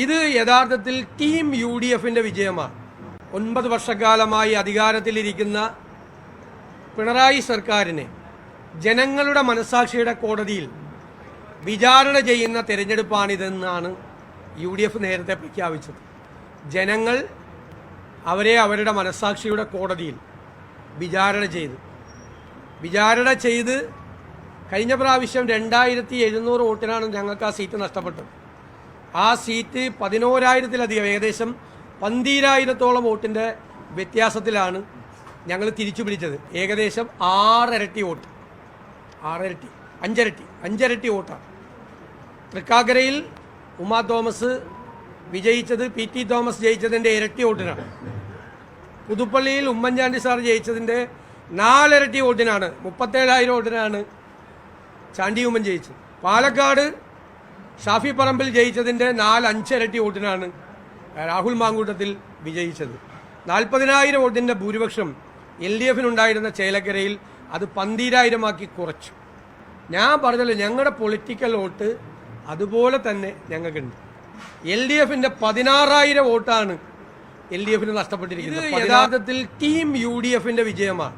ഇത് യഥാർത്ഥത്തിൽ ടീം UDFന്റെ വിജയമാണ്. 9 വർഷക്കാലമായി അധികാരത്തിലിരിക്കുന്ന പിണറായി സർക്കാരിനെ ജനങ്ങളുടെ മനസാക്ഷിയുടെ കോടതിയിൽ വിചാരണ ചെയ്യുന്ന തെരഞ്ഞെടുപ്പാണിതെന്നാണ് UDF നേരത്തെ പ്രഖ്യാപിച്ചത്. ജനങ്ങൾ അവരെ അവരുടെ മനസാക്ഷിയുടെ കോടതിയിൽ വിചാരണ ചെയ്ത് കഴിഞ്ഞ പ്രാവശ്യം 2700 വോട്ടിനാണ് ഞങ്ങൾക്ക് ആ സീറ്റ് നഷ്ടപ്പെട്ടത്. ആ സീറ്റ് 11,000-ലധികം, ഏകദേശം 12,000-ഓളം വോട്ടിൻ്റെ വ്യത്യാസത്തിലാണ് ഞങ്ങൾ തിരിച്ചു പിടിച്ചത്. ഏകദേശം 6 ഇരട്ടി വോട്ട്, 5 ഇരട്ടി വോട്ടാണ്. തൃക്കാക്കരയിൽ ഉമാ തോമസ് വിജയിച്ചത് PT തോമസ് ജയിച്ചതിൻ്റെ ഇരട്ടി വോട്ടിനാണ്. പുതുപ്പള്ളിയിൽ ഉമ്മൻചാണ്ടി സാർ ജയിച്ചതിൻ്റെ 4 ഇരട്ടി വോട്ടിനാണ്, 37,000 വോട്ടിനാണ് ചാണ്ടി ഉമ്മൻ ജയിച്ചത്. പാലക്കാട് ഷാഫി പറമ്പിൽ ജയിച്ചതിൻ്റെ 4-5 ഇരട്ടി വോട്ടിനാണ് രാഹുൽ മാങ്കൂട്ടത്തിൽ വിജയിച്ചത്. 40,000 വോട്ടിൻ്റെ ഭൂരിപക്ഷം LDFനുണ്ടായിരുന്ന ചേലക്കരയിൽ അത് 12,000-ആക്കി കുറച്ചു. ഞാൻ പറഞ്ഞല്ലോ, ഞങ്ങളുടെ പൊളിറ്റിക്കൽ വോട്ട് അതുപോലെ തന്നെ ഞങ്ങൾക്കുണ്ട്. LDFന്റെ 16,000 വോട്ടാണ് LDFന് നഷ്ടപ്പെട്ടിരിക്കുന്നത്. യഥാർത്ഥത്തിൽ ടീം UDFന്റെ വിജയമാണ്.